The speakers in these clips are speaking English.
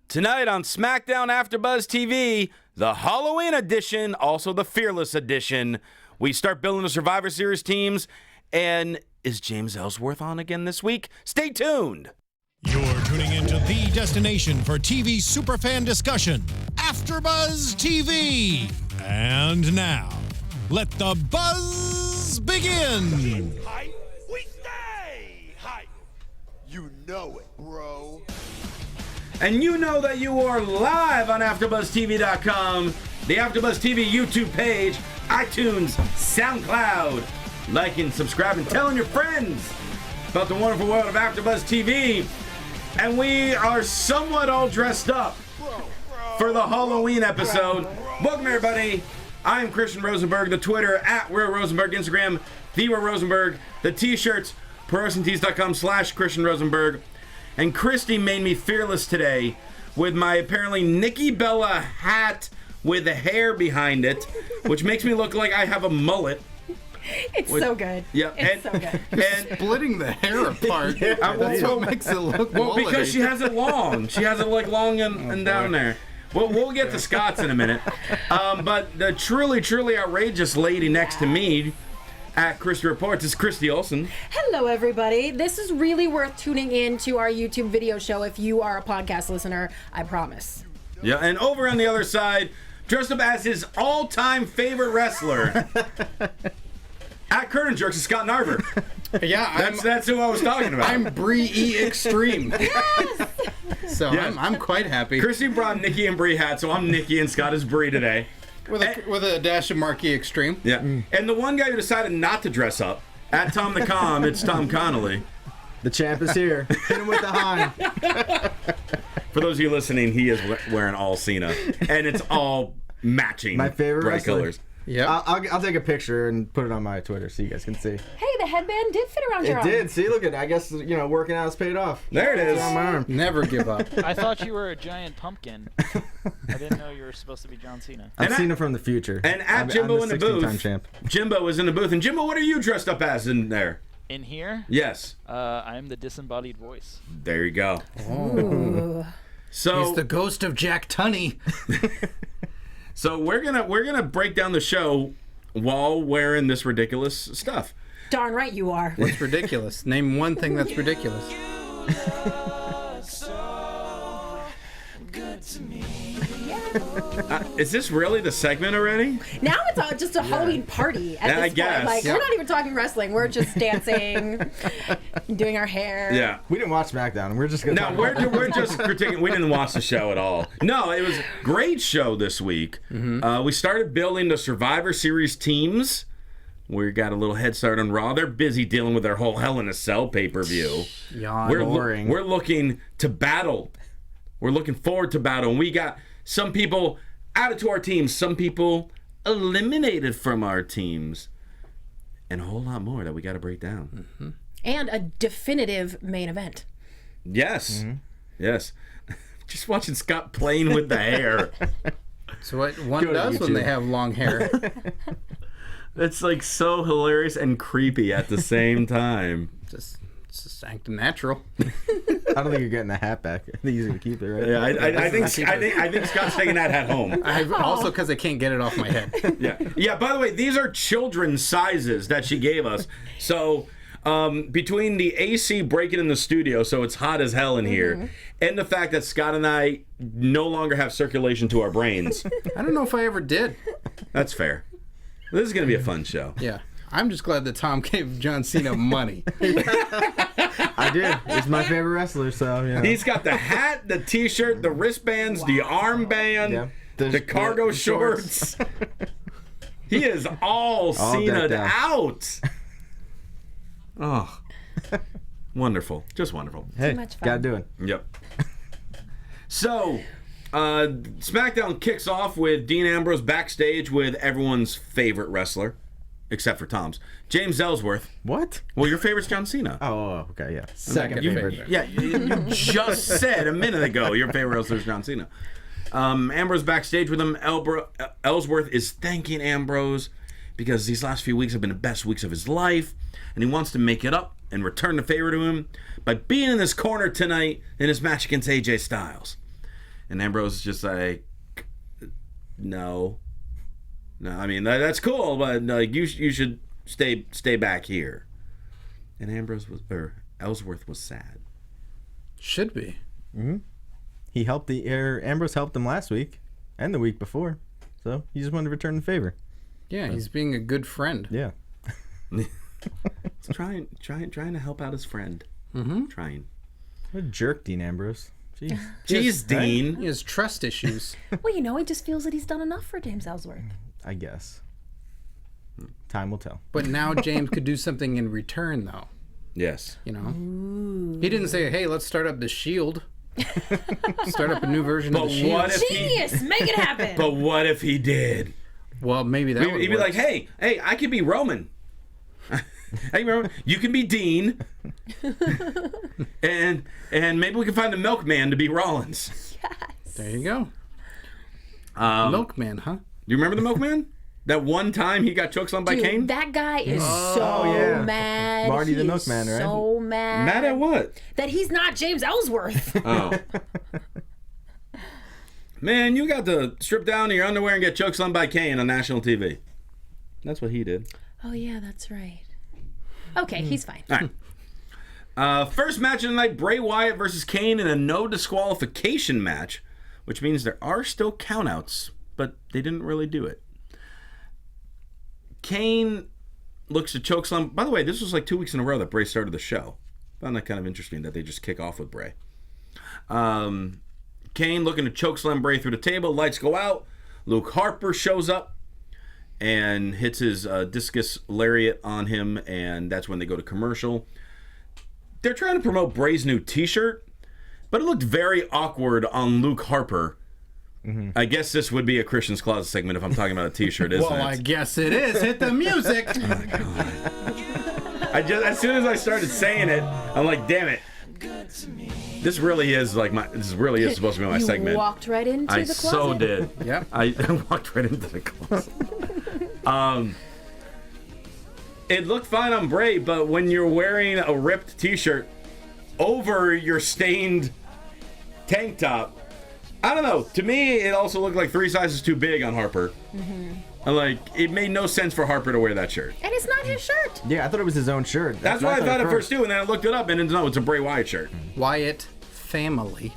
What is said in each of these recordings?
Tonight on SmackDown AfterBuzz TV, the Halloween edition, also the Fearless edition. We start building the Survivor Series teams. And is James Ellsworth on again this week? Stay tuned. You're tuning into the destination for TV superfan discussion, AfterBuzz TV. And now, let the buzz begin. Hype, we stay hype. You know it, bro. And you know that you are live on AfterBuzzTV.com, the AfterBuzz TV YouTube page, iTunes, SoundCloud. Like and subscribe and telling your friends about the wonderful world of AfterBuzz TV. And we are somewhat all dressed up for the Halloween episode. Welcome, everybody. I am Christian Rosenberg. The Twitter, @RealRosenberg. Instagram, TheRealRosenberg. The T-shirts, ProWrestlingTees.com/Christian Rosenberg. And Christy made me fearless today with my apparently Nikki Bella hat with the hair behind it, which makes me look like I have a mullet. It's so good. Yep. It's so good. And splitting the hair apart. That's what makes it look well, because she has it long. She has it like long and down there. We'll get to Scott's in a minute. But the truly, truly outrageous lady next to me at Christy Reports is Christy Olson. Hello, everybody. This is really worth tuning in to our YouTube video show if you are a podcast listener, I promise. Yeah, and over on the other side, dressed up as his all-time favorite wrestler, at Curtain Jerks, is Scott Narver. Yeah, that's who I was talking about. I'm Bree E Extreme. Yes! So Yeah. I'm quite happy. Christy brought Nikki and Bree hat, so I'm Nikki and Scott is Bree today. With a dash of Marquee Extreme. Yeah. And the one guy who decided not to dress up, at Tom the Com, it's Tom Connolly. The champ is here. Hit him with the Hein. For those of you listening, he is wearing all Cena, and it's all matching. My favorite bright wrestler. colors. Yeah. I'll take a picture and put it on my Twitter so you guys can see. Hey, the headband did fit around your It arm. did. See, look at it. I guess, working out has paid off. There it is. It's on my arm. Never give up. I thought you were a giant pumpkin. I didn't know you were supposed to be John Cena. I've And seen it from the future. And at I'm Jimbo in the 16-time booth, champ. Jimbo is in the booth. And Jimbo, what are you dressed up as in there? In here, Yes. I'm the disembodied voice. There you go. Ooh. So He's the ghost of Jack Tunney. So we're gonna break down the show while wearing this ridiculous stuff. Darn right you are. What's ridiculous? Name one thing that's ridiculous. Is this really the segment already? Now it's all just a Halloween party at Yeah, I this guess. point. Like, Yeah. we're not even talking wrestling. We're just dancing, doing our hair. Yeah. We didn't watch SmackDown. We're just going to No, we're just critiquing. We didn't watch the show at all. No, it was a great show this week. We started building the Survivor Series teams. We got a little head start on Raw. They're busy dealing with their whole Hell in a Cell pay-per-view. Yawn. We're looking to battle. We're looking forward to battle. And we got some people added to our teams, some people eliminated from our teams, and a whole lot more that we got to break down. And a definitive main event. Yes. Yes. Just watching Scott playing with the hair. It's what one Go to does when YouTube. they have long hair. It's like so hilarious and creepy at the same time. It's just acting natural. I don't think you're getting the hat back. I think he's going to keep it, right? Yeah, I think Scott's taking that hat home. Also because I can't get it off my head. Yeah. By the way, these are children's sizes that she gave us. So between the AC breaking in the studio, so it's hot as hell in here, and the fact that Scott and I no longer have circulation to our brains, I don't know if I ever did. that's fair. This is going to be a fun show. Yeah. I'm just glad that Tom gave John Cena money. I did. He's my favorite wrestler, so, He's got the hat, the T-shirt, the wristbands, the armband, Yeah. the cargo shorts. He is all Cena'd decked out. out. Oh, wonderful. Just wonderful. Hey, much fun. gotta do it. Yep. So, SmackDown kicks off with Dean Ambrose backstage with everyone's favorite wrestler, except for Tom's, James Ellsworth. What? Well, your favorite's John Cena. Oh, okay, yeah. Second You- favorite. Yeah, you just said a minute ago your favorite wrestler is John Cena. Ambrose backstage with him. Ellsworth is thanking Ambrose because these last few weeks have been the best weeks of his life, and he wants to make it up and return the favor to him by being in this corner tonight in his match against AJ Styles. And Ambrose is just like, no. I mean, that's cool, but like you should stay back here. And Ellsworth was sad. Should be. Mm-hmm. He helped Ambrose helped him last week and the week before, so he just wanted to return the favor. Yeah, he's being a good friend. Yeah. He's trying to help out his friend. Mm-hmm. Trying. What a jerk, Dean Ambrose. Jeez. Jeez, Dean. He has trust issues. Well, he just feels that he's done enough for James Ellsworth. I guess. Time will tell. But now James could do something in return, though. Yes. You know? Ooh. He didn't say, hey, let's start up the Shield. Start up a new version of the Shield. What if Genius! Make it happen! But what if he did? Well, maybe that would He'd be like, hey, I could be Roman. Hey, Roman, you can be Dean. and maybe we can find the milkman to be Rollins. Yes. There you go. Milkman, huh? You remember the milkman? That one time he got chokeslammed by Kane? That guy is so mad. Marty the He Milkman, is right? So mad. Mad at what? That he's not James Ellsworth. Oh. Man, you got to strip down to your underwear and get chokeslammed by Kane on national TV. That's what he did. Oh, yeah, that's right. Okay, he's fine. All right. First match of the night, Bray Wyatt versus Kane in a no disqualification match, which means there are still countouts, but they didn't really do it. Kane looks to chokeslam. By the way, this was like 2 weeks in a row that Bray started the show. Found that kind of interesting that they just kick off with Bray. Kane looking to chokeslam Bray through the table. Lights go out. Luke Harper shows up and hits his discus lariat on him, and that's when they go to commercial. They're trying to promote Bray's new t-shirt, but it looked very awkward on Luke Harper. Mm-hmm. I guess this would be a Christian's Closet segment if I'm talking about a t-shirt, isn't it? Well, I guess it is. Hit the music. Oh my God. As soon as I started saying it, I'm like, damn it. This really is supposed to be my segment. You walked right into the closet. I so did. Yep. I walked right into the closet. It looked fine on Bray, but when you're wearing a ripped t-shirt over your stained tank top, I don't know. To me, it also looked like 3 sizes too big on Harper. Mm-hmm. Like, it made no sense for Harper to wear that shirt. And it's not his shirt. Yeah, I thought it was his own shirt. That's what I thought at first too, and then I looked it up, and no, it's a Bray Wyatt shirt. Wyatt family.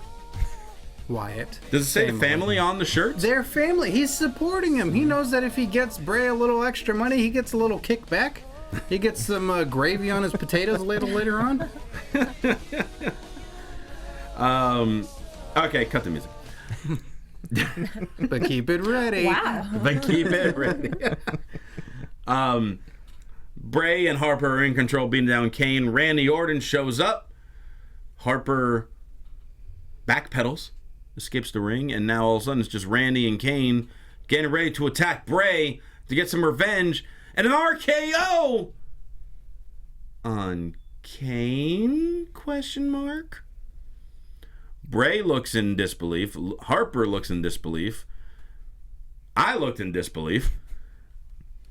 Wyatt. Does it say family on the shirt? Their family. He's supporting him. He knows that if he gets Bray a little extra money, he gets a little kickback. He gets some gravy on his potatoes later on. Okay, cut the music. But keep it ready. Wow. But keep it ready. Bray and Harper are in control, beating down Kane. Randy Orton shows up. Harper backpedals, escapes the ring, and now all of a sudden it's just Randy and Kane getting ready to attack Bray to get some revenge. And an RKO on Kane? Question mark. Bray looks in disbelief. Harper looks in disbelief. I looked in disbelief.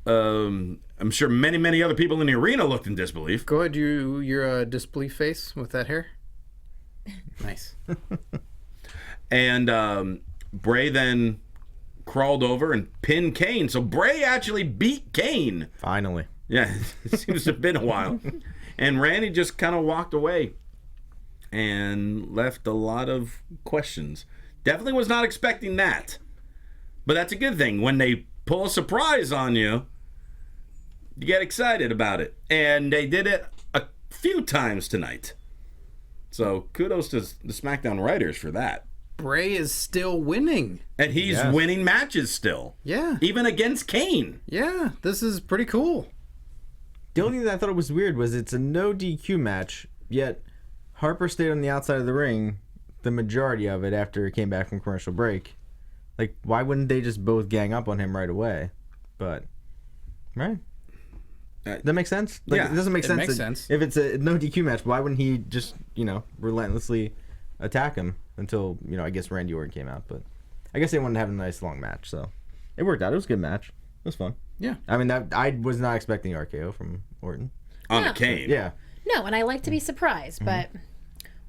I'm sure many other people in the arena looked in disbelief. Go ahead, your disbelief face with that hair. Nice. And Bray then crawled over and pinned Kane. So Bray actually beat Kane. Finally. Yeah, it seems to have been a while. And Randy just kind of walked away and left a lot of questions. Definitely was not expecting that. But that's a good thing. When they pull a surprise on you, you get excited about it. And they did it a few times tonight. So kudos to the SmackDown writers for that. Bray is still winning. And he's winning matches still. Yeah. Even against Kane. Yeah, this is pretty cool. The only thing that I thought was weird was it's a no DQ match, yet Harper stayed on the outside of the ring the majority of it after he came back from commercial break. Like, why wouldn't they just both gang up on him right away? But, right. That makes sense? Like, yeah, it doesn't make sense. Makes sense. If it's a no DQ match, why wouldn't he just, relentlessly attack him until, I guess Randy Orton came out. But I guess they wanted to have a nice long match, so it worked out. It was a good match. It was fun. Yeah. I mean, I was not expecting RKO from Orton. On Kane. Yeah. No, and I like to be surprised, but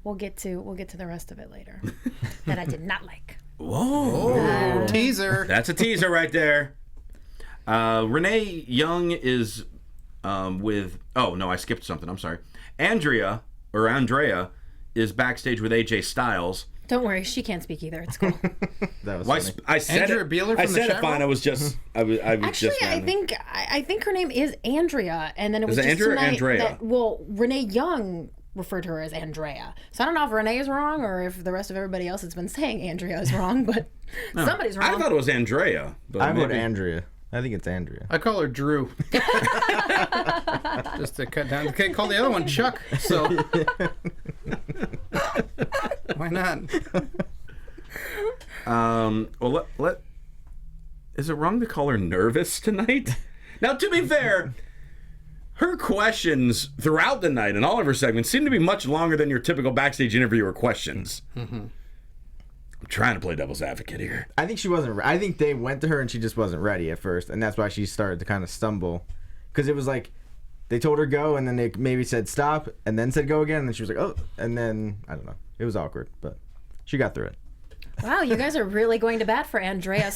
we'll get to the rest of it later. That I did not like. Whoa. Teaser. That's a teaser right there. Renee Young is with... Oh, no, I skipped something. I'm sorry. Andrea is backstage with AJ Styles. Don't worry, she can't speak either. It's cool. That was Well, funny. I said Andrea it. Beeler I from the said it chat fine. room? I was just... I was Actually, just I think her name is Andrea, and then it was Is it just Andrea or tonight Andrea? that, well, Renee Young referred to her as Andrea. So I don't know if Renee is wrong or if the rest of everybody else has been saying Andrea is wrong, but somebody's wrong. I thought it was Andrea. But I vote maybe- Andrea. I think it's Andrea. I call her Drew. Just to cut down. Okay, call the other one Chuck. So why not? Well, is it wrong to call her nervous tonight? Now, to be fair, her questions throughout the night and all of her segments seem to be much longer than your typical backstage interviewer questions. I'm trying to play devil's advocate here. I think she wasn't. I think they went to her and she just wasn't ready at first, and that's why she started to kind of stumble. Because it was like they told her go, and then they maybe said stop, and then said go again, and then she was like oh, and then I don't know. It was awkward, but she got through it. Wow, you guys are really going to bat for Andrea.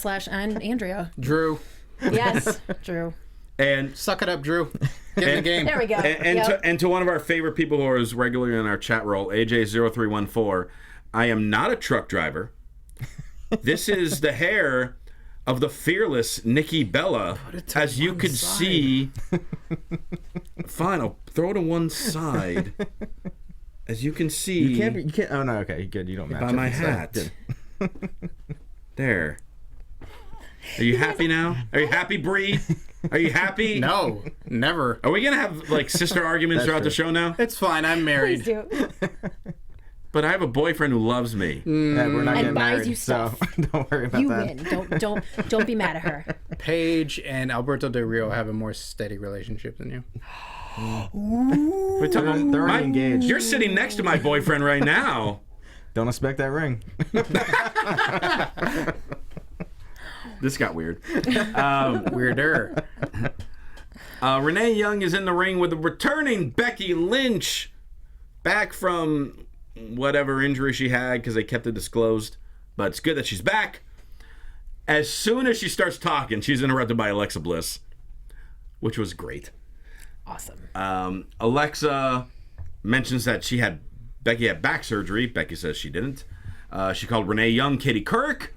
Drew. Yes, Drew. And Suck it up, Drew. Get in the game. There we go. and to one of our favorite people who is regularly in our chat roll, AJ0314, I am not a truck driver. This is the hair of the fearless Nikki Bella. As you could see. Fine, I'll throw it to one side. As you can see. You can't. Oh no. Okay, good. You don't match by up my with that. hat. There. Are you happy now? Are you happy, Bree? Are you happy? No, never. Are we gonna have like sister arguments throughout the show now? It's fine. I'm married. Please do. But I have a boyfriend who loves me. Yeah, we're not And getting buys married, you stuff. so don't worry about You that. win. Don't be mad at her. Paige and Alberto Del Rio have a more steady relationship than you. We're talking, They're already engaged. You're sitting next to my boyfriend right now. Don't expect that ring. This got weird. Weirder. Renee Young is in the ring with the returning Becky Lynch, back from whatever injury she had because they kept it disclosed. But it's good that she's back. As soon as she starts talking, she's interrupted by Alexa Bliss, which was great. Awesome. Alexa mentions that Becky had back surgery. Becky says she didn't. She called Renee Young Katie Couric.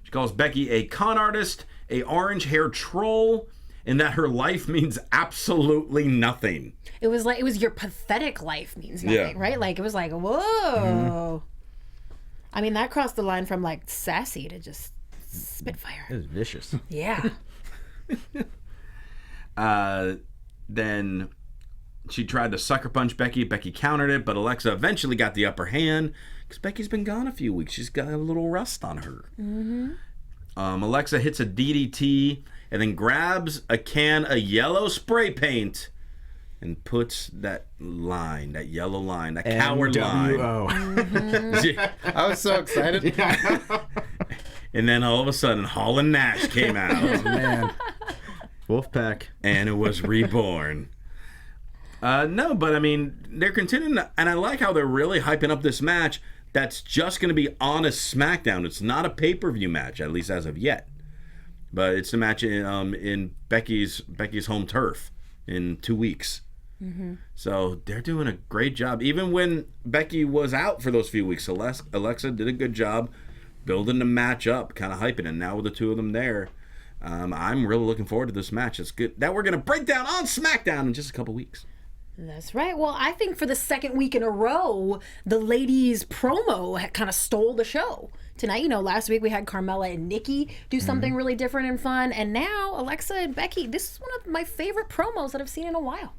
She calls Becky a con artist, a orange-haired troll, and that her life means absolutely nothing. It was your pathetic life means nothing, right? Like it was like, whoa. I mean, that crossed the line from like sassy to just spitfire. It was vicious. Yeah. Then she tried to sucker punch Becky. Becky countered it, but Alexa eventually got the upper hand because Becky's been gone a few weeks. She's got a little rust on her. Alexa hits a DDT and then grabs a can of yellow spray paint and puts that yellow line, that coward line. NWO. I was so excited. And then all of a sudden, Hall and Nash came out. Man. Wolfpack. And it was reborn. No, but I mean, they're continuing, and I like how they're really hyping up this match that's just going to be on a SmackDown. It's not a pay-per-view match, at least as of yet. But it's a match in Becky's home turf in 2 weeks. So they're doing a great job. Even when Becky was out for those few weeks, Alexa did a good job building the match up, kind of hyping it. Now with the two of them there, I'm really looking forward to this match. It's good that we're going to break down on SmackDown in just a couple weeks. That's right. Well, I think for the second week in a row, the ladies' promo kind of stole the show. Tonight, last week we had Carmella and Nikki do something really different and fun. And now Alexa and Becky, this is one of my favorite promos that I've seen in a while.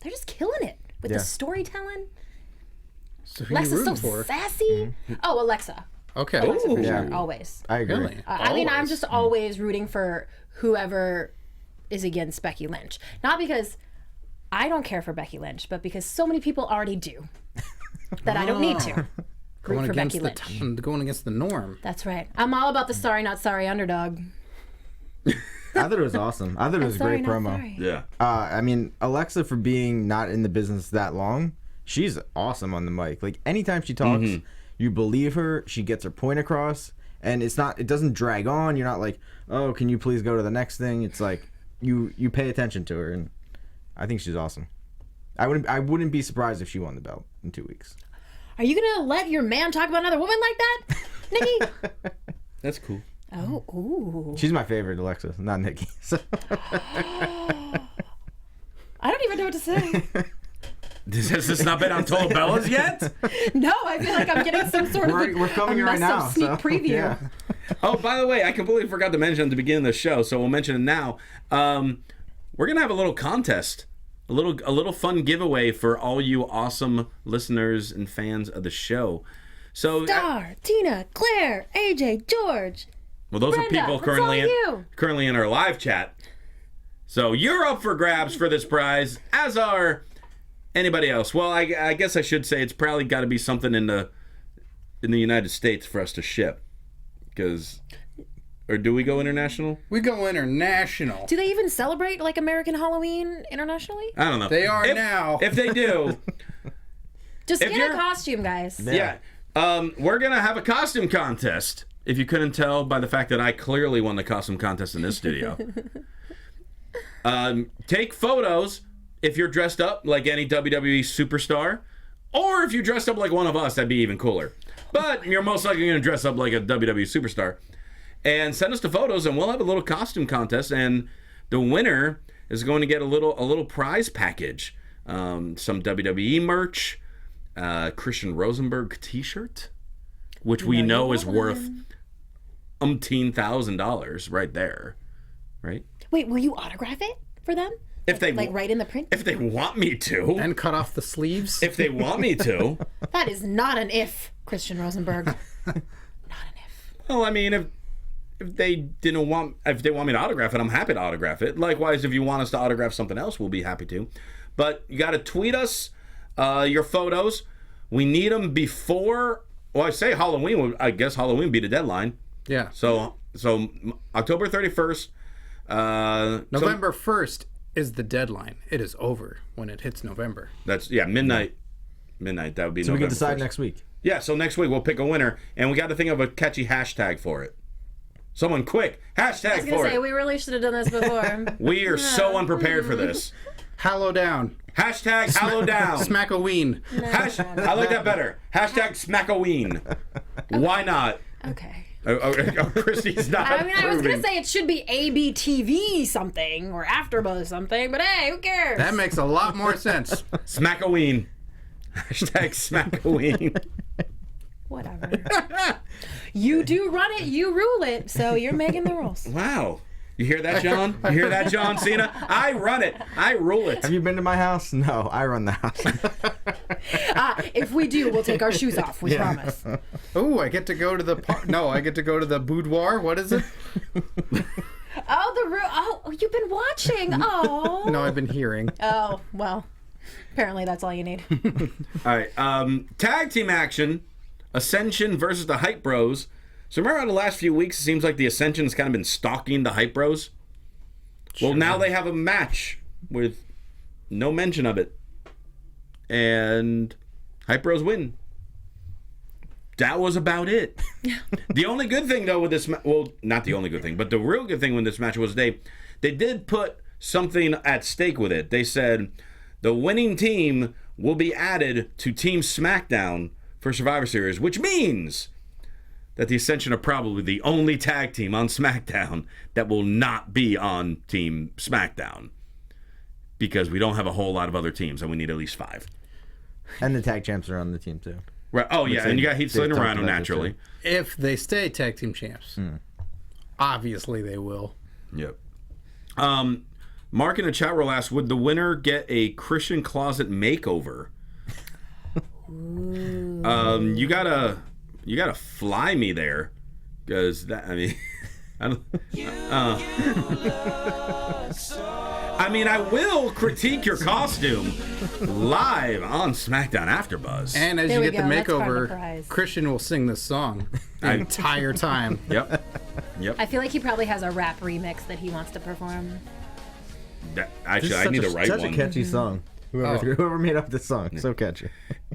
They're just killing it with the storytelling. So who Alexa's you so rooting for? sassy. Oh, Alexa. Okay. Alexa for Yeah. sure. Always. I agree. Really? I mean, I'm Always. just always rooting for whoever is against Becky Lynch. Not because I don't care for Becky Lynch, but because so many people already do that I don't need to. Root Going for against Becky Lynch. going against the norm. That's right. I'm all about the sorry, not sorry underdog. I thought it was awesome. I thought it was a Sorry, great not promo. sorry. Yeah. I mean, Alexa, for being not in the business that long, she's awesome on the mic. Like, anytime she talks, you believe her, she gets her point across, And it doesn't drag on. You're not like, oh, can you please go to the next thing? It's like you pay attention to her, and I think she's awesome. I wouldn't be surprised if she won the belt in 2 weeks. Are you gonna let your man talk about another woman like that, Nikki? That's cool. Oh, ooh. She's my favorite, Alexa, not Nikki. So. I don't even know what to say. Has this not been on Total Bellas yet? No, I feel like I'm getting some sort of We're filming it right now. sneak preview. Yeah. Oh, by the way, I completely forgot to mention at the beginning of the show, so we'll mention it now. We're gonna have a little contest, a little fun giveaway for all you awesome listeners and fans of the show. So, Star, Tina, Claire, AJ, George. well, those Brenda, are people that's all currently in our live chat. So you're up for grabs for this prize, as are anybody else. Well, I guess I should say it's probably got to be something in the United States for us to ship, or do we go international? We go international. Do they even celebrate like American Halloween internationally? I don't know. They are now. If they do, Just If get you're- a costume, guys. yeah. We're gonna have a costume contest. If you couldn't tell by the fact that I clearly won the costume contest in this studio. Take photos if you're dressed up like any WWE superstar, or if you dressed up like one of us, that'd be even cooler. But you're most likely gonna dress up like a WWE superstar. And send us the photos, and we'll have a little costume contest, and the winner is going to get a little prize package, some WWE merch, Christian Rosenberg T-shirt, which we know is worth $1,000 right there, right? Wait, will you autograph it for them? If they Like right in the print? if they want me to, And cut off the sleeves. if they want me to. That is not an if, Christian Rosenberg. Not an if. Well, I mean, if they want me to autograph it, I'm happy to autograph it. Likewise, if you want us to autograph something else, we'll be happy to. But you got to tweet us your photos. We need them before. Well, I say Halloween. I guess Halloween would be the deadline. Yeah. So October 31st. November 1st is the deadline. It is over when it hits November. That's midnight. Midnight. That would be. So we November can decide 1st. next week. Yeah. So next week we'll pick a winner, and we got to think of a catchy hashtag for it. Someone quick hashtag I was going for to say, it. we really should have done this before. We are so unprepared for this. Hallow down. Hashtag Hallow Down. Smackoween. I like that better. Hashtag Smackoween. Why not? Okay. Christy's not. I mean, I was going approving. to say it should be ABTV something or AfterBuzz something, but hey, who cares? That makes a lot more sense. Smackoween. Hashtag Smackoween. Whatever. You do run it, you rule it, so you're making the rules. Wow. You hear that, John? You hear that, John Cena? I run it. I rule it. Have you been to my house? No, I run the house. If we do, we'll take our shoes off, we promise. Oh, I get to go to the I get to go to the boudoir. What is it? Oh, the room. Oh, you've been watching. Oh. No, I've been hearing. Oh, well. Apparently that's all you need. All right. Tag team action. Ascension versus the Hype Bros. So remember how the last few weeks it seems like the Ascension's kind of been stalking the Hype Bros? Well, now they have a match with no mention of it. And Hype Bros win. That was about it. The only good thing, though, with this well, not the only good thing, but the real good thing with this match was they did put something at stake with it. They said the winning team will be added to Team SmackDown for Survivor Series, which means that the Ascension are probably the only tag team on SmackDown that will not be on Team SmackDown, because we don't have a whole lot of other teams and we need at least 5. And the tag champs are on the team too. Right. Oh, yeah, and you got Heath Slater and talked Rhino about this, naturally. too. If they stay tag team champs, obviously they will. Yep. Mark in the chat roll asked, would the winner get a Christian closet makeover? You gotta fly me there, because that, I mean, I don't. I mean, I will critique your costume live on SmackDown AfterBuzz. And as There you we get the go, that's part of the makeover, prize. Christian will sing this song the entire time. Yep. I feel like he probably has a rap remix that he wants to perform. Actually, I need to write such one. a catchy song. Whoever made up this song, so catchy.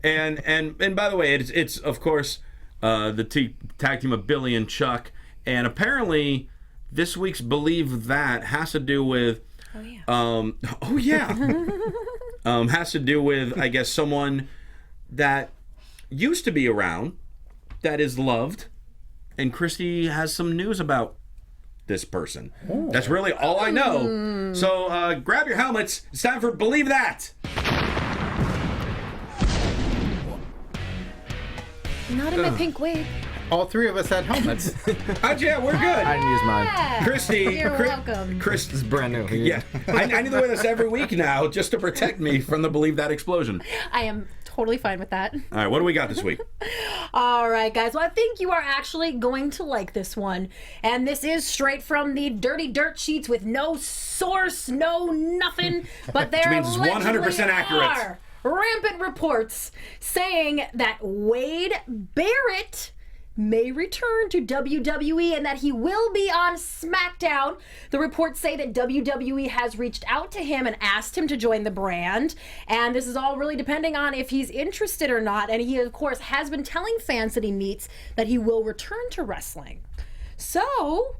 And by the way, it's of course the tag team of Billy and Chuck. And apparently, this week's Believe That has to do with... has to do with, I guess, someone that used to be around, that is loved, and Christy has some news about this person. Oh. That's really all I know. So grab your helmets. It's time for Believe That. Not in my pink wig. All three of us had helmets. Yeah, we're good. I didn't use mine. Christy. You're welcome. This is brand new. Yeah. I need to wear this every week now just to protect me from the Believe That explosion. I am totally fine with that. All right, what do we got this week? All right, guys. Well, I think you are actually going to like this one. And this is straight from the dirty dirt sheets with no source, no nothing. But there means it's 100% accurate. Rampant reports saying that Wade Barrett may return to WWE and that he will be on SmackDown. The reports say that WWE has reached out to him and asked him to join the brand. And this is all really depending on if he's interested or not. And he, of course, has been telling fans that he meets that he will return to wrestling. So,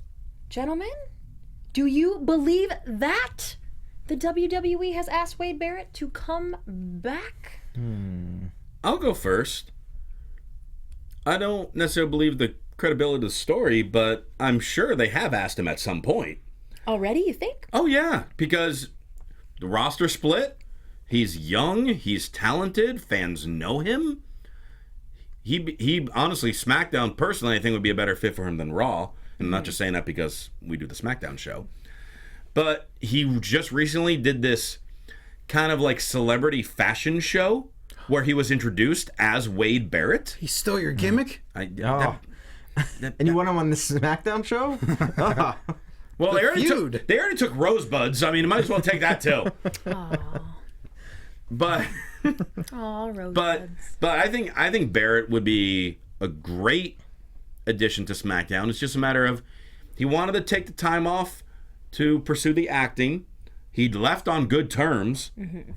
gentlemen, do you believe that the WWE has asked Wade Barrett to come back? I'll go first. I don't necessarily believe the credibility of the story, but I'm sure they have asked him at some point. Already, you think? Oh, yeah, because the roster split. He's young. He's talented. Fans know him. He honestly, SmackDown, personally, I think would be a better fit for him than Raw. And I'm not just saying that because we do the SmackDown show. But he just recently did this kind of like celebrity fashion show where he was introduced as Wade Barrett. He stole your gimmick? And you want him on the SmackDown show? Well, they already took Rosebuds. I mean, you might as well take that too. But Rosebuds. But I think Barrett would be a great addition to SmackDown. It's just a matter of he wanted to take the time off to pursue the acting. He'd left on good terms. Mm-hmm.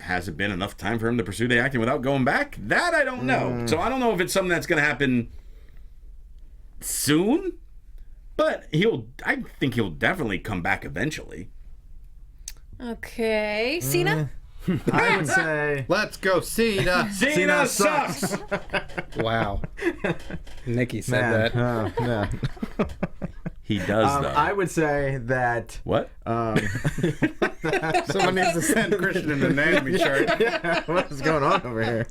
Has it been enough time for him to pursue the acting without going back? That I don't know. So I don't know if it's something that's going to happen soon, but I think he'll definitely come back eventually. Okay. Cena? I would say... Let's go, Cena. Cena sucks. Wow. Nikki said that. No. He does, though. I would say that... What? Someone needs to send Christian an anatomy chart. Yeah, what is going on over here?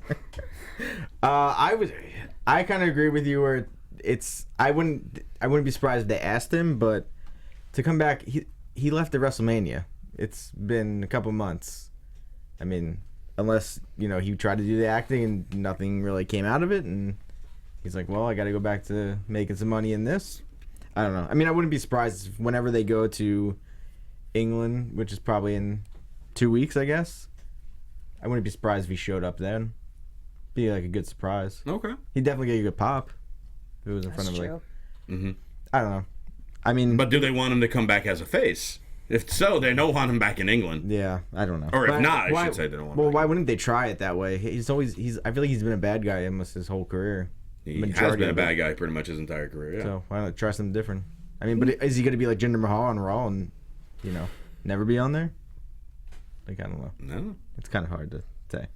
I kind of agree with you where I wouldn't be surprised if they asked him, but to come back, he left at WrestleMania. It's been a couple months. I mean, unless, he tried to do the acting and nothing really came out of it, and he's like, well, I got to go back to making some money in this. I don't know. I mean, I wouldn't be surprised if whenever they go to England, which is probably in 2 weeks, I guess. I wouldn't be surprised if he showed up then. Be like a good surprise. Okay. He'd definitely get a good pop if it was in front of true. I don't know. I mean, but do they want him to come back as a face? If so, they don't want him back in England. Yeah, I don't know. Or if not, I should say they don't want him. Well, why wouldn't they try it that way? I feel like he's been a bad guy almost his whole career. He has been a bad guy pretty much his entire career, yeah. So why not try something different? I mean, but is he going to be like Jinder Mahal on Raw and, never be on there? Like, I don't know. No. It's kind of hard to say.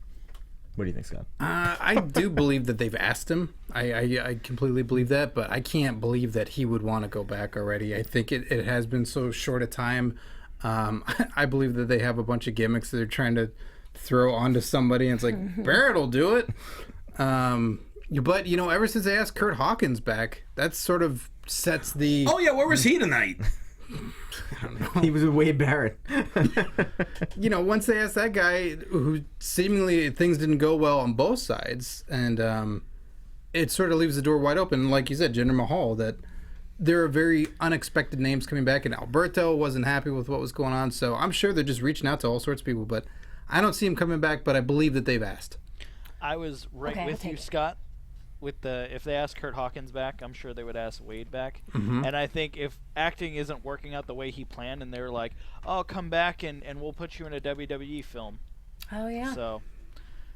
What do you think, Scott? I do believe that they've asked him. I completely believe that, but I can't believe that he would want to go back already. I think it has been so short a time. I believe that they have a bunch of gimmicks that they're trying to throw onto somebody, and it's like, Barrett will do it. But, ever since they asked Kurt Hawkins back, that sort of sets the... Oh, yeah, where was he tonight? I don't know. He was with Wade Barrett. Once they asked that guy who seemingly things didn't go well on both sides, and it sort of leaves the door wide open. Like you said, Jinder Mahal, that there are very unexpected names coming back, and Alberto wasn't happy with what was going on, so I'm sure they're just reaching out to all sorts of people, but I don't see him coming back, but I believe that they've asked. I was with you, Scott. If they asked Kurt Hawkins back, I'm sure they would ask Wade back. Mm-hmm. And I think if acting isn't working out the way he planned, and they're like, "Oh, come back and we'll put you in a WWE film." Oh yeah. So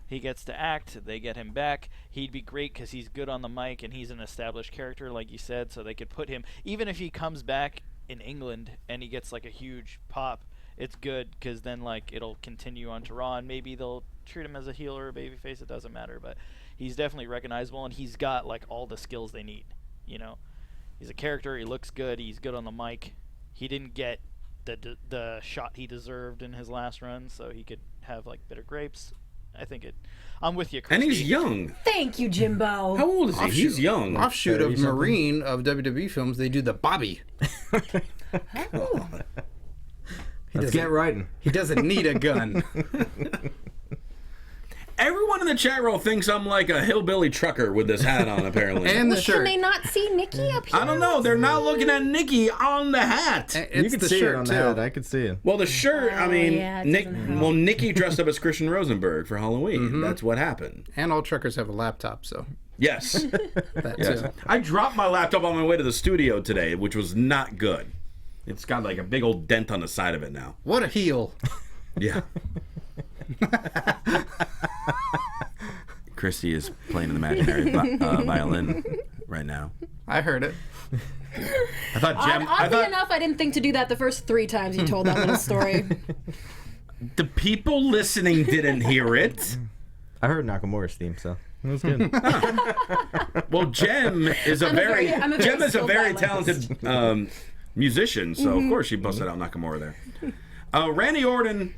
He gets to act. They get him back. He'd be great because he's good on the mic and he's an established character, like you said. So they could put him, even if he comes back in England and he gets like a huge pop, it's good because then like it'll continue on to Raw and maybe they'll treat him as a heel or a babyface. It doesn't matter, but he's definitely recognizable and he's got like all the skills they need. You know, he's a character. He looks good. He's good on the mic. He didn't get the shot he deserved in his last run, so he could have like bitter grapes. I think it. I'm with you, Christy. And he's young. Thank you, Jimbo. How old is he? He's young. Offshoot of Marine of WWE films, they do the Bobby. Oh. Let's get writing. He doesn't need a gun. Everyone in the chat roll thinks I'm like a hillbilly trucker with this hat on, apparently. And the Can shirt. they not see Nikki up here? I don't know. They're not looking at Nikki on the hat. It's You can the see shirt it on too. the hat. I could see it. Well, the shirt, I mean, yeah, it doesn't help. Nikki dressed up as Christian Rosenberg for Halloween. That's what happened. And all truckers have a laptop, so Yes. that Yes. too. I dropped my laptop on my way to the studio today, which was not good. It's got like a big old dent on the side of it now. What a heel. Yeah. Christy is playing an imaginary violin right now. I heard it. I thought Jem. I Oddly thought enough, I didn't think to do that the first 3 times you told that little story. the people listening didn't hear it. I heard Nakamura's theme, so it was good. Well, Jem is a I'm a Jem is a skilled very violinist. talented musician, so of course she busted out Nakamura there. Randy Orton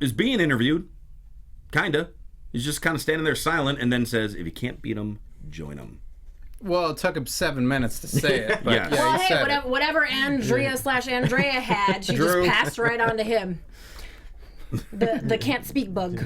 is being interviewed, kinda. He's just kind of standing there silent, and then says, "If you can't beat him, join him." Well, it took him 7 minutes to say it. But Yes. yeah, Well, he hey, said it. whatever Andrea/Andrea had, she Drew. just passed right on to him. The can't speak bug.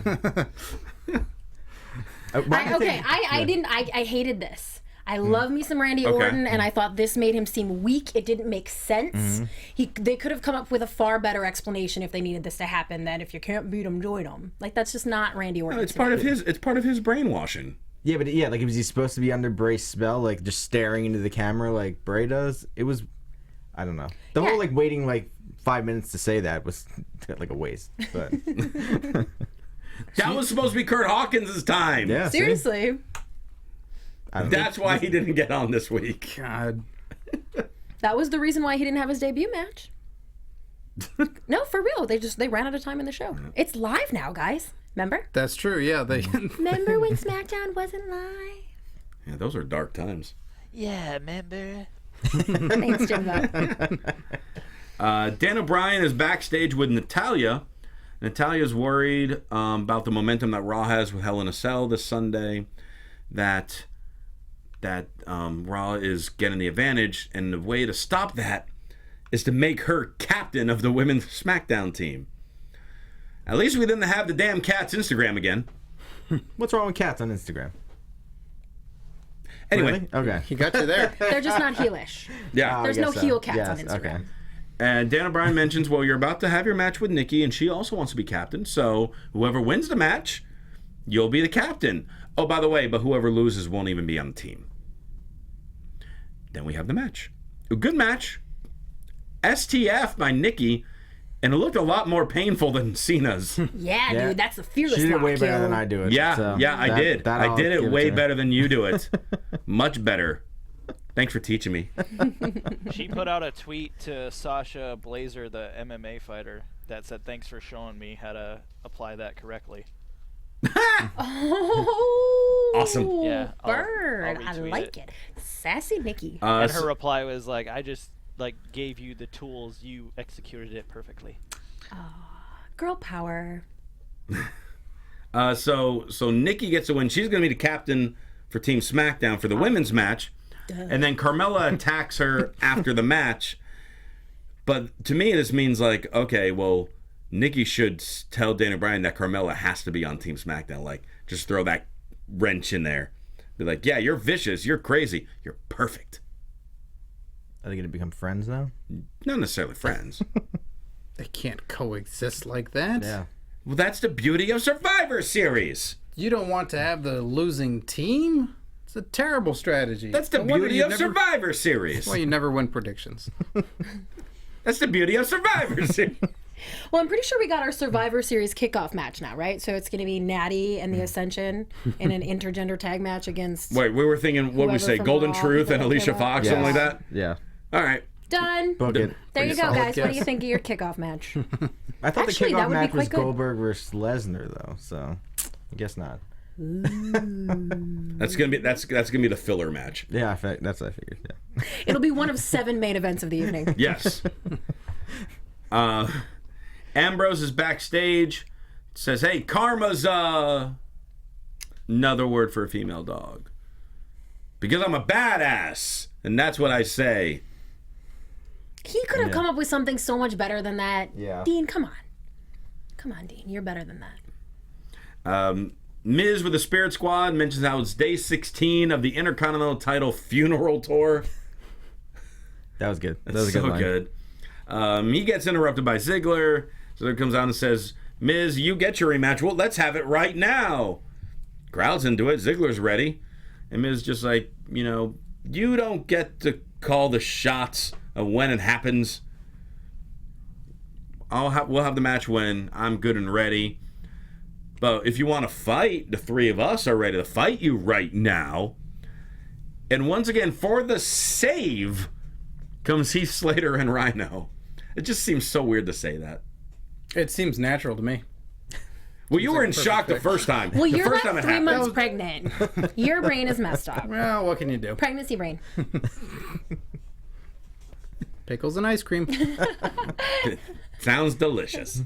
I hated this. I love me some Randy Orton, and I thought this made him seem weak. It didn't make sense. They could have come up with a far better explanation if they needed this to happen. Than if you can't beat him, join him. Like that's just not Randy Orton. It's part of his. It's part of his brainwashing. Yeah, but like, was he supposed to be under Bray's spell, like just staring into the camera like Bray does? It was, I don't know. The whole like waiting like 5 minutes to say that was like a waste. But that was supposed to be Kurt Hawkins' time. yeah, see? Seriously. That's why he didn't get on this week. God. That was the reason why he didn't have his debut match. No, for real. They ran out of time in the show. It's live now, guys. Remember? That's true, yeah. They Remember when SmackDown wasn't live? Yeah, those are dark times. Yeah, remember? Thanks, Jimbo. Dan O'Brien is backstage with Natalya. Natalya's worried about the momentum that Raw has with Hell in a Cell this Sunday. That Raw is getting the advantage, and the way to stop that is to make her captain of the women's SmackDown team. At least we didn't have the damn cat's Instagram again. What's wrong with cats on Instagram? Anyway, Really? Okay. he got you there. They're just not heelish. yeah. I There's no guess heel cats on Yes, Instagram. Okay. And Dan O'Brien mentions, well, you're about to have your match with Nikki, and she also wants to be captain. So whoever wins the match, you'll be the captain. Oh, by the way, but whoever loses won't even be on the team. Then we have the match. A good match. STF by Nikki, and it looked a lot more painful than Cena's. Yeah, dude, that's the fearless She did it way lock, better yo. than I do it. Yeah, so I did. that I I'll did it give way to her. better than you do it. Much better. Thanks for teaching me. She put out a tweet to Sasha Blazer, the MMA fighter, that said, "Thanks for showing me how to apply that correctly." Oh, Awesome. Yeah, I'll burn. I retweet like it. Sassy Nikki. And her So- reply was like, "I just gave you the tools, you executed it perfectly." Girl power. So Nikki gets a win. She's going to be the captain for Team SmackDown for the women's match. And then Carmella attacks her after the match. But to me, this means like, okay, well, Nikki should tell Dana Bryan that Carmella has to be on Team SmackDown. Like, just throw that wrench in there. Be like, yeah, you're vicious. You're crazy. You're perfect. Are they going to become friends now? Not necessarily friends. They can't coexist like that. Yeah. Well, that's the beauty of Survivor Series. You don't want to have the losing team? It's a terrible strategy. That's the No wonder beauty you of never- Survivor Series. Well, you never win predictions. That's the beauty of Survivor Series. Well, I'm pretty sure we got our Survivor Series kickoff match now, right? So it's going to be Natty and the Ascension in an intergender tag match against... Wait, we were thinking, what we say, from Golden Raw, Truth and people Alicia that Fox, came something like up. that? Yeah. All right. Done. Book it. There you go, solid guys. What do guess. you think of your kickoff match? I thought Actually, the that kickoff would be match was quite good. Goldberg versus Lesnar, though, so I guess not. That's gonna be the filler match. Yeah, that's what I figured. Yeah. It'll be one of 7 main events of the evening. Yes. Ambrose is backstage. Says, "Hey, Karma's another word for a female dog. Because I'm a badass, and that's what I say." He could have come up with something so much better than that. Yeah. Dean, come on. Come on, Dean. You're better than that. Miz with the Spirit Squad mentions how it's day 16 of the Intercontinental Title funeral tour. That was good. That That's was a good so line. good. He gets interrupted by Ziggler. Ziggler comes out and says, "Miz, you get your rematch. Well, let's have it right now." Crowd's into it. Ziggler's ready. And Miz just like, you don't get to call the shots of when it happens. We'll have the match when I'm good and ready. But if you want to fight, the 3 of us are ready to fight you right now. And once again, for the save comes Heath Slater and Rhino. It just seems so weird to say that. It seems natural to me. Well, you were in shock the first time. Well, the you're first like time it 3 happened. months pregnant. Your brain is messed up. Well, what can you do? Pregnancy brain. Pickles and ice cream. Sounds delicious.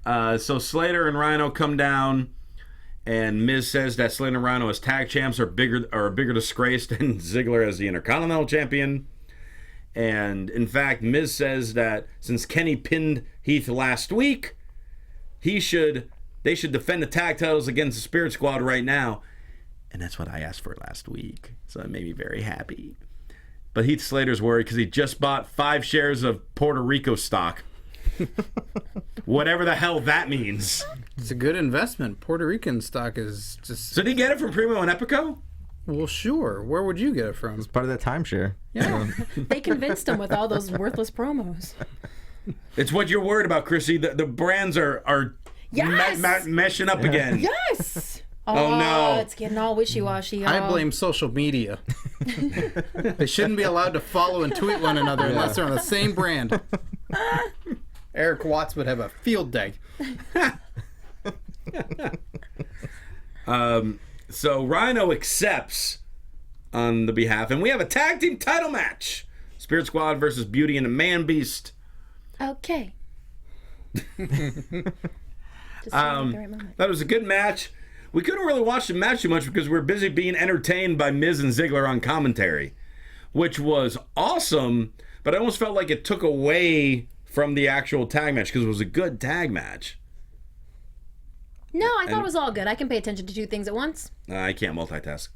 So Slater and Rhino come down, and Miz says that Slater and Rhino as tag champs are a bigger disgrace than Ziggler as the Intercontinental Champion. And in fact, Miz says that since Kenny pinned Heath last week, they should defend the tag titles against the Spirit Squad right now. And that's what I asked for last week. So that made me very happy. But Heath Slater's worried because he just bought 5 shares of Puerto Rico stock. Whatever the hell that means. It's a good investment. Puerto Rican stock is just... So did he get it from Primo and Epico? Well, sure. Where would you get it from? Part of that timeshare. Yeah. They convinced him with all those worthless promos. It's what you're worried about, Chrissy. The brands are Yes! meshing up again. Yes! Oh, no. It's getting all wishy-washy. I blame social media. They shouldn't be allowed to follow and tweet one another unless they're on the same brand. Eric Watts would have a field day. So Rhino accepts on the behalf, and we have a tag team title match. Spirit Squad versus Beauty and the Man Beast. Okay. Just at the right moment. That was a good match. We couldn't really watch the match too much because we were busy being entertained by Miz and Ziggler on commentary, which was awesome, but I almost felt like it took away from the actual tag match because it was a good tag match. No, I thought it was all good. I can pay attention to 2 things at once. I can't multitask.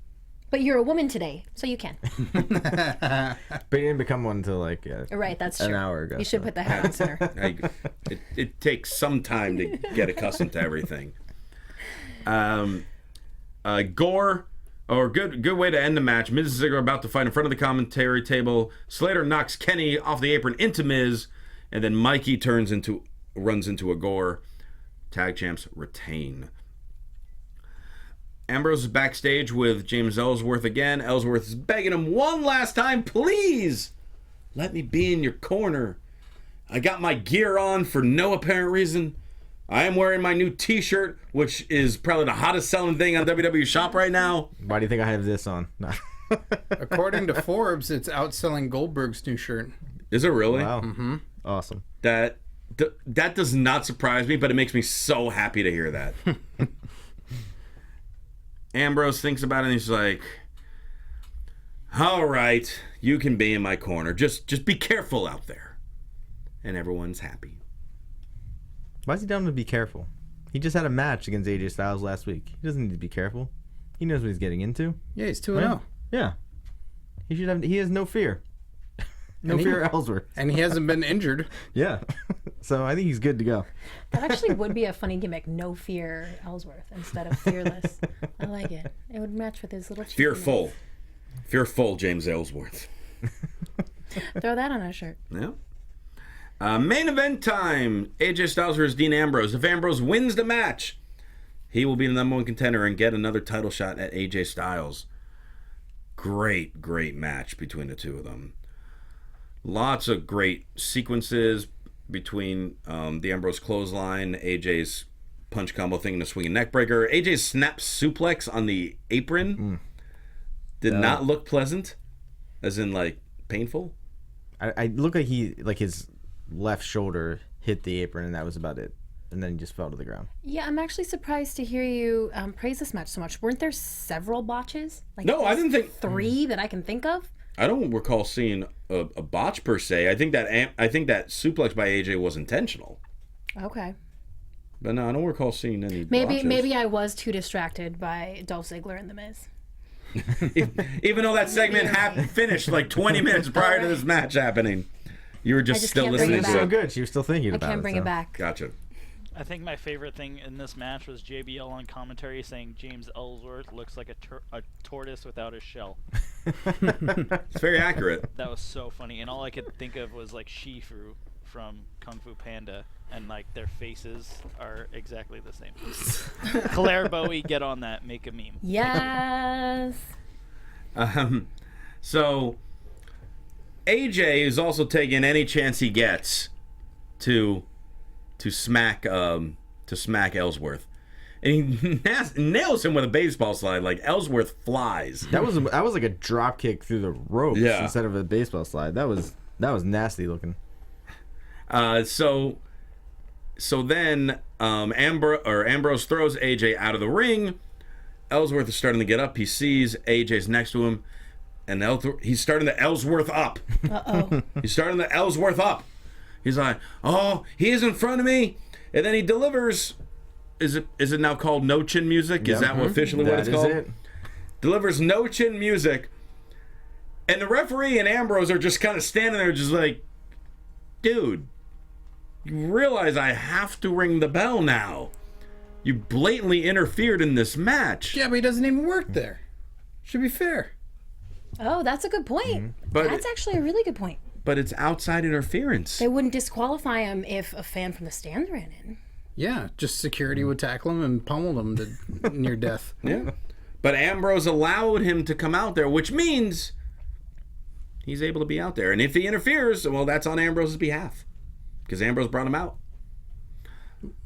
But you're a woman today, so you can. But he didn't become one until like Right, that's true. an hour ago. You should put the hat on center. It takes some time to get accustomed to everything. Gore, or good way to end the match. Miz and Ziggler are about to fight in front of the commentary table. Slater knocks Kenny off the apron into Miz, and then Mikey runs into a Gore. Tag champs retain. Ambrose is backstage with James Ellsworth again. Ellsworth is begging him one last time, please, let me be in your corner. I got my gear on for no apparent reason. I am wearing my new t-shirt, which is probably the hottest selling thing on WWE Shop right now. Why do you think I have this on? No. According to Forbes, it's outselling Goldberg's new shirt. Is it really? Wow. Mm-hmm. Awesome. That does not surprise me, but it makes me so happy to hear that. Ambrose thinks about it and he's like, all right, you can be in my corner. Just be careful out there. And everyone's happy. Why is he telling him to be careful? He just had a match against AJ Styles last week. He doesn't need to be careful. He knows what he's getting into. Yeah, he's 2-0. Yeah. He has no fear. No fear of Ellsworth. And he hasn't been injured. Yeah. So I think he's good to go. That actually would be a funny gimmick. No fear Ellsworth instead of fearless. I like it. It would match with his little cheekiness. Fearful James Ellsworth. Throw that on a shirt. Yeah. Main event time. AJ Styles versus Dean Ambrose. If Ambrose wins the match, he will be the number one contender and get another title shot at AJ Styles. Great match between the two of them. Lots of great sequences between the Ambrose clothesline, AJ's punch combo thing, and a swinging neck breaker. AJ's snap suplex on the apron did not look pleasant, as in like painful. I look like his left shoulder hit the apron, and that was about it. And then he just fell to the ground. Yeah, I'm actually surprised to hear you praise this match so much. Weren't there several botches? Like No, I didn't think 3 that I can think of. I don't recall seeing a botch per se. I think that suplex by AJ was intentional. Okay. But no, I don't recall seeing any botches. Maybe I was too distracted by Dolph Ziggler and The Miz. Even though that segment finished like 20 minutes prior to this match happening, you were just still can't bring listening it to back. it. So good. She was still thinking I about it. can't bring it back. Gotcha. I think my favorite thing in this match was JBL on commentary saying James Ellsworth looks like a tortoise without a shell. It's very accurate. That was so funny, and all I could think of was like Shifu from Kung Fu Panda, and like their faces are exactly the same. Claire Bowie, get on that, make a meme. Yes. So AJ is also taking any chance he gets to smack Ellsworth, and he nails him with a baseball slide. Like Ellsworth flies. That was like a drop kick through the ropes instead of a baseball slide. That was nasty looking. So then Ambrose throws AJ out of the ring. Ellsworth is starting to get up. He sees AJ's next to him, and he's starting to Ellsworth up. He's starting to Ellsworth up. He's like, oh, he is in front of me. And then he delivers, is it now called no chin music? Is that officially what it's called? It. Delivers no chin music. And the referee and Ambrose are just kind of standing there just like, dude, you realize I have to ring the bell now. You blatantly interfered in this match. Yeah, but he doesn't even work there. Should be fair. Oh, that's a good point. But That's actually a really good point. But it's outside interference. They wouldn't disqualify him if a fan from the stands ran in. Yeah, just security would tackle him and pummel him to near death. Yeah. But Ambrose allowed him to come out there, which means he's able to be out there. And if he interferes, well, that's on Ambrose's behalf, because Ambrose brought him out.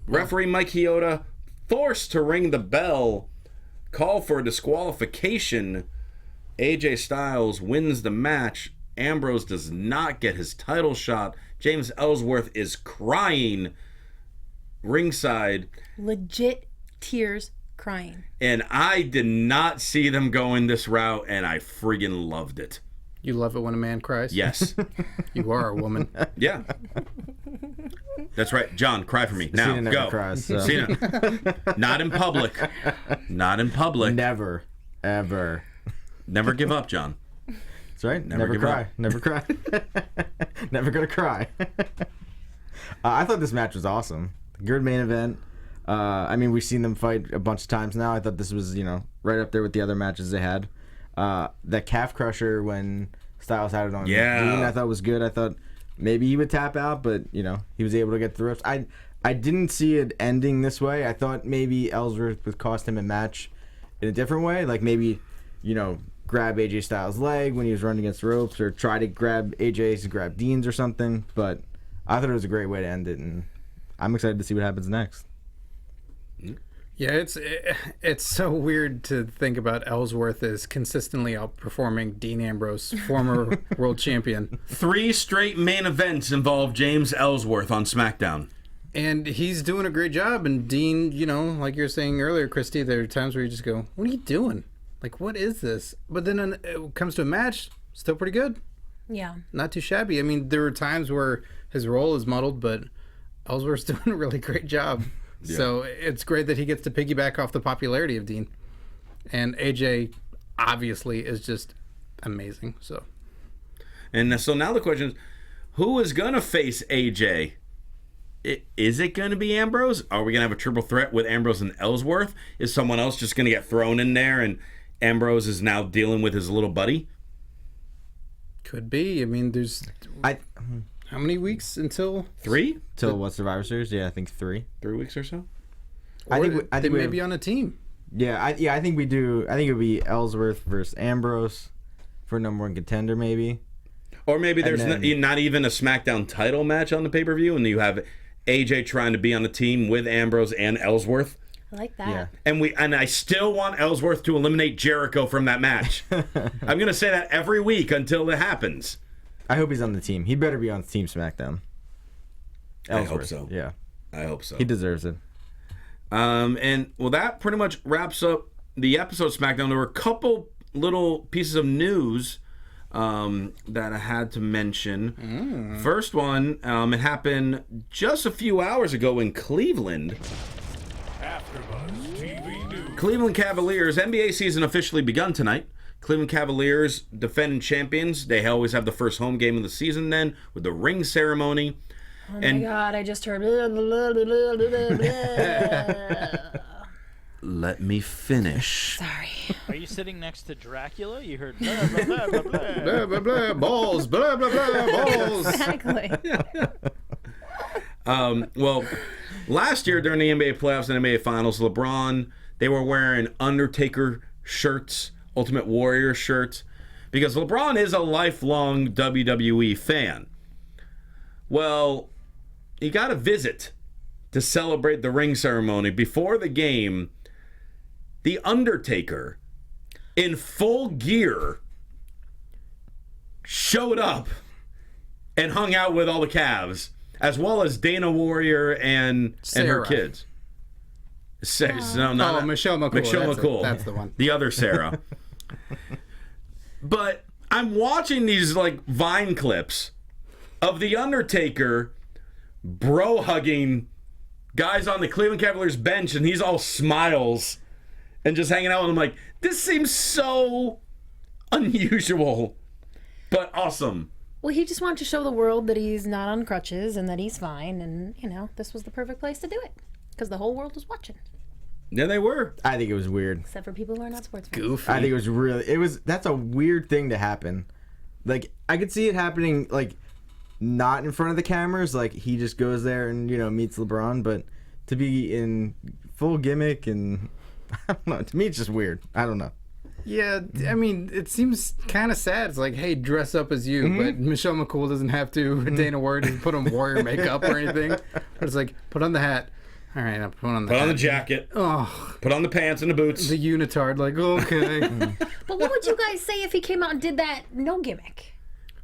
Referee Mike Chioda forced to ring the bell, call for a disqualification. AJ Styles wins the match. Ambrose does not get his title shot. James Ellsworth is crying ringside. Legit tears, crying. And I did not see them going this route, and I friggin' loved it. You love it when a man cries? Yes. You are a woman. Yeah. That's right. John, cry for me. Now, Cena never go. cries, so. Cena. Not in public. Not in public. Never, ever. Never give up, John. That's right. Never give cry. up. Never cry. Never gonna cry. I thought this match was awesome. Good main event. I mean, we've seen them fight a bunch of times now. I thought this was, right up there with the other matches they had. That calf crusher when Styles had it on Dean, I thought was good. I thought maybe he would tap out, but he was able to get through it. I didn't see it ending this way. I thought maybe Ellsworth would cost him a match in a different way, like maybe grab AJ Styles' leg when he was running against the ropes, or try to grab AJ's and grab Dean's or something. But I thought it was a great way to end it, and I'm excited to see what happens next. Yeah, it's so weird to think about Ellsworth as consistently outperforming Dean Ambrose, former world champion. 3 straight main events involve James Ellsworth on SmackDown. And he's doing a great job. And Dean, like you were saying earlier, Christy, there are times where you just go, what are you doing? Like, what is this? But then when it comes to a match, still pretty good. Yeah. Not too shabby. I mean, there were times where his role is muddled, but Ellsworth's doing a really great job. Yeah. So it's great that he gets to piggyback off the popularity of Dean. And AJ obviously is just amazing. So now the question is, who is going to face AJ? Is it going to be Ambrose? Are we going to have a triple threat with Ambrose and Ellsworth? Is someone else just going to get thrown in there and Ambrose is now dealing with his little buddy? Could be. I mean, How many weeks until? 3? Till what, Survivor Series? Yeah, I think 3. 3 weeks or so. I think they we may have- be on a team. Yeah, I think we do. I think it would be Ellsworth versus Ambrose for #1 contender, maybe. Or maybe there's then- not even a SmackDown title match on the pay-per-view, and you have AJ trying to be on the team with Ambrose and Ellsworth. I like that. Yeah. And I still want Ellsworth to eliminate Jericho from that match. I'm gonna say that every week until it happens. I hope he's on the team. He better be on Team SmackDown. I hope Ellsworth, so. Yeah, I hope so. he deserves it. And well, that pretty much wraps up the episode of SmackDown. There were a couple little pieces of news that I had to mention. First one, it happened just a few hours ago in Cleveland. AfterBuzz TV News. Cleveland Cavaliers, NBA season officially begun tonight. Cleveland Cavaliers, defending champions. They always have the first home game of the season then with the ring ceremony. Oh my God, I just heard. Blah, blah, blah, blah, blah, blah. Let me finish. Sorry. Are you sitting next to Dracula? You heard blah, blah, blah, blah, blah. Blah blah blah balls. Blah blah blah balls. Exactly. Well, last year during the NBA playoffs and NBA finals, LeBron, they were wearing Undertaker shirts, Ultimate Warrior shirts, because LeBron is a lifelong WWE fan. Well, he got a visit to celebrate the ring ceremony. Before the game, the Undertaker, in full gear, showed up and hung out with all the Cavs, as well as Dana Warrior and her Sarah. kids. No, not Michelle McCool. Michelle That's McCool. That's the one. The other Sarah. But I'm watching these like Vine clips of the Undertaker bro hugging guys on the Cleveland Cavaliers bench, and he's all smiles and just hanging out with them. Like, this seems so unusual, but awesome. Well, he just wanted to show the world that he's not on crutches and that he's fine, and this was the perfect place to do it because the whole world was watching, Yeah, they were. I think it was weird. except for people who are not sports fans. Goofy. I think it was that's a weird thing to happen. Like, I could see it happening, like, not in front of the cameras, like he just goes there and meets LeBron, but to be in full gimmick and I don't know, to me it's just weird. I don't know. Yeah, I mean, it seems kind of sad. It's like, hey, dress up as you, but Michelle McCool doesn't have to. Dana Ward doesn't put on warrior makeup or anything. But it's like, put on the hat. All right, I'll put on the Put hat. on the jacket. Oh, Put on the pants and the boots. the unitard. Like, okay. But what would you guys say if he came out and did that no gimmick?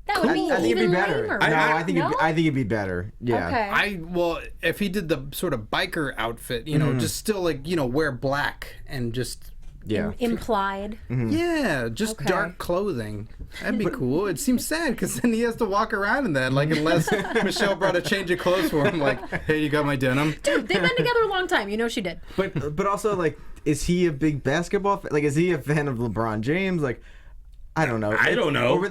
That would be I think even it'd be better. lamer. I think it'd be better. Yeah. Okay. Well, if he did the sort of biker outfit, just still like, wear black and just, Yeah. Implied. yeah, just Okay. dark clothing. That'd be cool. It seems sad because then he has to walk around in that, like, unless Michelle brought a change of clothes for him, like, hey, you got my denim? Dude, they've been together a long time. You know she did. But also, like, is he a big basketball fan? Like, is he a fan of LeBron James? Like, I don't know. I don't know.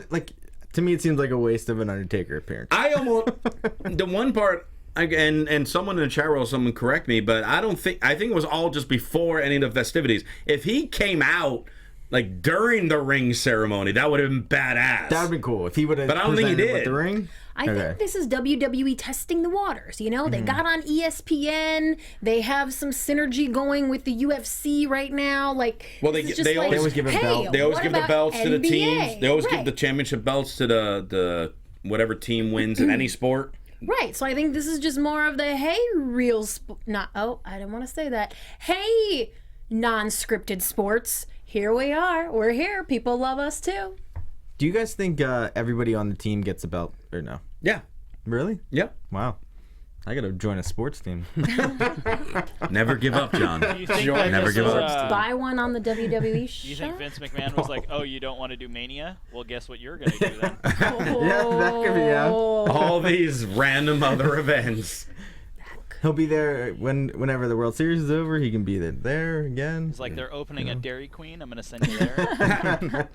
To me, it seems like a waste of an Undertaker appearance. I almost the one part, and someone in the chat room, someone correct me, but I think it was all just before any of the festivities. If he came out like during the ring ceremony, that would have been badass. That would have been cool if he would have. But I don't think he presented did. with the ring. I think this is WWE testing the waters. They got on ESPN. They have some synergy going with the UFC right now. Like, Well, this is they just like, always give a hey, belt. They always what give the about belts to the NBA? teams. They always give Right. the championship belts to the whatever team wins in any sport. Right, so I think this is just more of the hey, I didn't want to say that. Hey, non-scripted sports. Here we are. We're here. People love us too. Do you guys think everybody on the team gets a belt or no? Yeah. Really? Yep. Wow. I gotta join a sports team. Never give up, John. Do you think that Never this give was, up. Buy one on the WWE Do you show. think Vince McMahon was like, oh, you don't want to do Mania? Well, guess what you're going to do then? Yeah, that could be, yeah. All these random other events. He'll be there whenever the World Series is over. He can be there again. It's like they're opening a Dairy Queen. I'm going to send you there.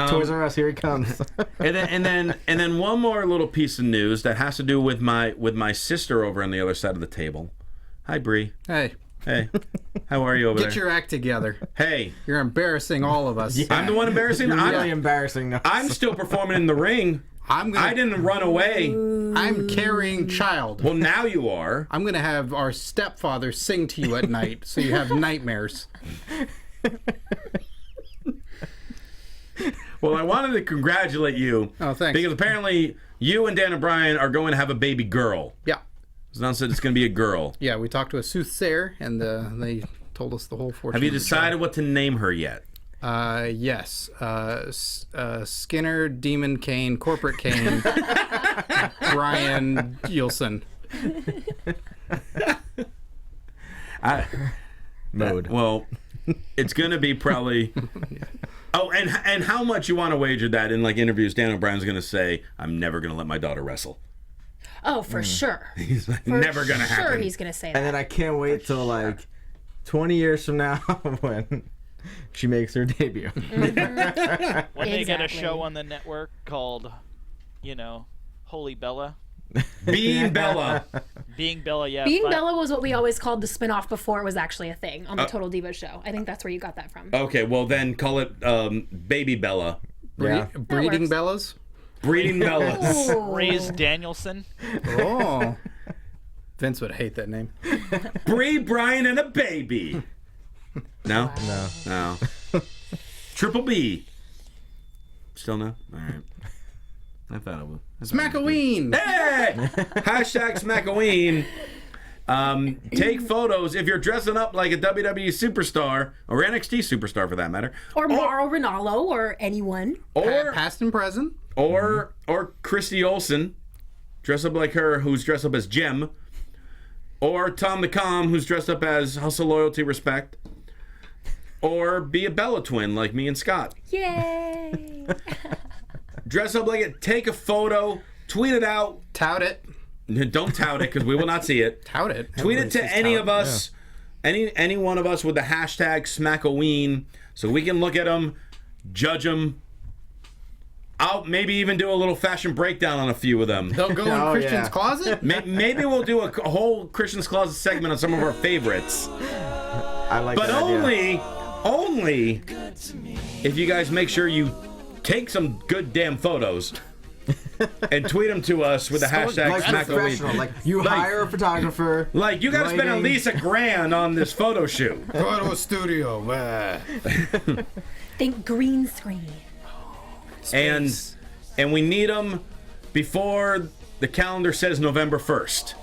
Toys R Us, here he comes. And then one more little piece of news that has to do with my sister over on the other side of the table. Hi, Bree. Hey, Hey, how are you over get there? your act together. Hey, You're embarrassing all of us. I'm the one embarrassing. You're really embarrassing. No. I'm still performing in the ring. I didn't run away. I'm carrying child. Well, now you are. I'm going to have our stepfather sing to you at night so you have nightmares. Well, I wanted to congratulate you. Oh, thanks. Because apparently you and Dan O'Brien are going to have a baby girl. Yeah. Don said it's going to be a girl. Yeah, we talked to a soothsayer, and they told us the whole fortune. Have you of the decided what to name her yet? Yes. Skinner, Demon Kane, Corporate Kane, Brian Olson. Well, it's going to be probably... Oh, and how much you want to wager that in like interviews Dan O'Brien's going to say, I'm never going to let my daughter wrestle. Oh, for sure. He's like, For never going to happen. Sure, he's gonna say that. And then I can't wait till like 20 years from now when she makes her debut. When they get a Exactly. show on the network called, Holy Bella. Being Bella. Being Bella, yeah. Being but- Bella was what we always called the spinoff before it was actually a thing on the Total Divas show. I think that's where you got that from. Okay, well then call it Baby Bella. Yeah. Breeding works. Bellas? Breeding Bellas. Ooh. Ray's Danielson. Oh. Vince would hate that name. Bree, Brian, and a baby. No? No. Triple B. Still no? All right. I thought it was. Smackaween! Hey! Hashtag Smackaween. Take photos if you're dressing up like a WWE superstar or NXT superstar for that matter. Or Mauro Ranallo or anyone. Or Past and present. or Christy Olson, dress up like her, who's dressed up as Jem. Or Tom the Calm, who's dressed up as Hustle, Loyalty, Respect. Or be a Bella twin like me and Scott. Yay! Dress up like it, take a photo, tweet it out. Tout it. Don't tout it because we will not see it. Tout it. Tweet it Everybody to says any tout of it. us, any one of us with the hashtag Smackaween, so we can look at them, judge them. I'll maybe even do a little fashion breakdown on a few of them. They'll go in Oh, Christian's yeah. closet? Maybe we'll do a whole Christian's Closet segment on some of our favorites, I like but that idea. only if you guys make sure you take some good damn photos and tweet them to us with the hashtag Like professional. Smackaween. Like you hire a photographer. Like you got to spend at lighting. least $1,000 on this photo shoot. Go to a studio. Think green screen. and we need them before the calendar says November 1st.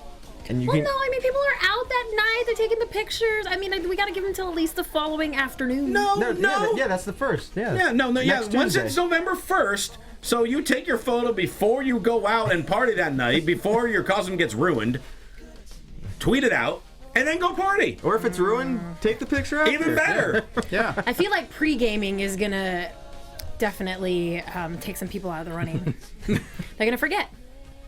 And you Well, can. no, I mean, people are out that night. They're taking the pictures. I mean, we got to give them till at least the following afternoon. No, yeah, that's the first. Yeah. Yeah, Next once Tuesday. it's November 1st, so you take your photo before you go out and party that night, before your costume gets ruined, tweet it out, and then go party. Or if it's ruined, take the picture after. Even better. Yeah. I feel like pre-gaming is going to definitely take some people out of the running. They're going to forget.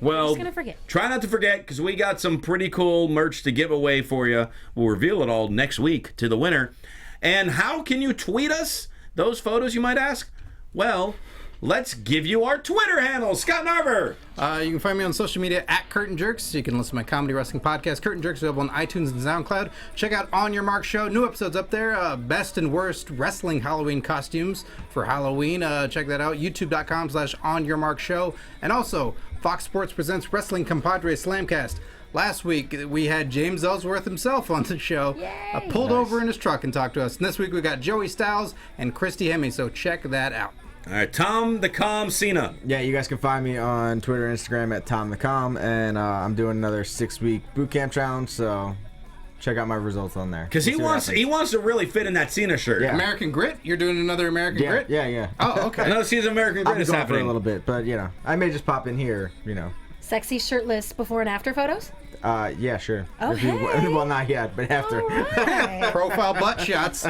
Well, Just gonna forget. try not to forget because we got some pretty cool merch to give away for you. We'll reveal it all next week to the winner. And how can you tweet us those photos, you might ask? Well, let's give you our Twitter handle. Scott Narver. You can find me on social media at Curtain Jerks. You can listen to my comedy wrestling podcast, Curtain Jerks, available on iTunes and SoundCloud. Check out On Your Mark Show. New episodes up there. Best and worst wrestling Halloween costumes for Halloween. Check that out. YouTube.com/On Your Mark Show. And also, Fox Sports presents Wrestling Compadre Slamcast. Last week, we had James Ellsworth himself on the show. Pulled over in his truck and talked to us. And this week, we got Joey Styles and Christy Hemme. So check that out. All right, Tom the Calm Cena. Yeah, you guys can find me on Twitter and Instagram at TomTheCom, and I'm doing another 6-week boot camp challenge, so check out my results on there. Because he We'll see what wants happens. to really fit in that Cena shirt. Yeah. American Grit? You're doing another American Yeah, Grit? yeah. Oh, okay. Another season of American I'll Grit be is gone for a happening. little bit, but I may just pop in here, Sexy shirtless before and after photos? Yeah, sure. Oh, hey. Well, not yet, but after. Alright. Profile butt shots.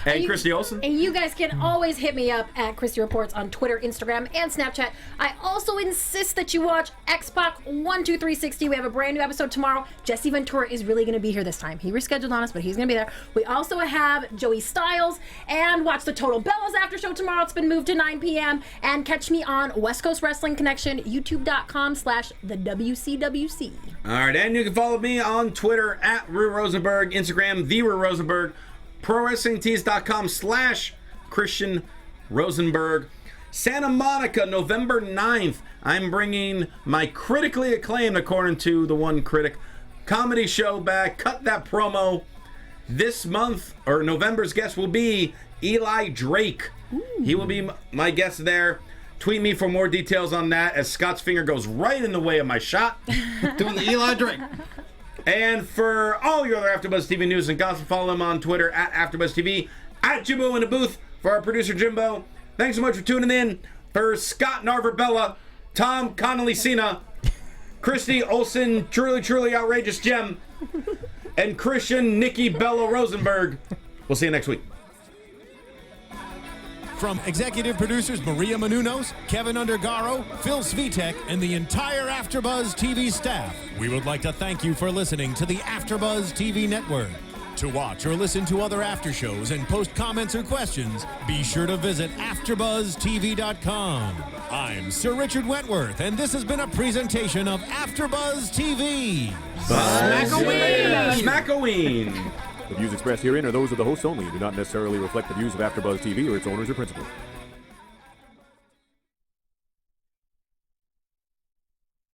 Hey, you- Christy Olson. And you guys can always hit me up at Christy Reports on Twitter, Instagram, and Snapchat. I also insist that you watch X-Pac 12360. We have a brand new episode tomorrow. Jesse Ventura is really going to be here this time. He rescheduled on us, but he's going to be there. We also have Joey Styles, and watch the Total Bellas After Show tomorrow. It's been moved to 9 p.m. And catch me on West Coast Wrestling Connection, youtube.com/the WCWC. All right, and you can follow me on Twitter at Rue Rosenberg, Instagram, the Rue Rosenberg, ProWrestlingTees.com/Christian Rosenberg. Santa Monica, November 9th. I'm bringing my critically acclaimed, according to the one critic, comedy show back. Cut that promo. This month, or November's guest will be Eli Drake. He will be my guest there. Tweet me for more details on that, as Scott's finger goes right in the way of my shot. Doing the Eli Drake. And for all your other AfterBuzz TV news and gossip, follow him on Twitter at AfterBuzz TV, at Jimbo in the booth. For our producer Jimbo, thanks so much for tuning in. For Scott Narver Bella, Tom Connolly Cena, Christy Olson, truly outrageous gem, and Christian Nikki Bella Rosenberg. We'll see you next week. From executive producers Maria Menounos, Kevin Undergaro, Phil Svitek, and the entire AfterBuzz TV staff, we would like to thank you for listening to the AfterBuzz TV network. To watch or listen to other after shows and post comments or questions, be sure to visit AfterBuzzTV.com. I'm Sir Richard Wentworth, and this has been a presentation of AfterBuzz TV. Smackoween! The views expressed herein are those of the hosts only and do not necessarily reflect the views of AfterBuzz TV or its owners or principals.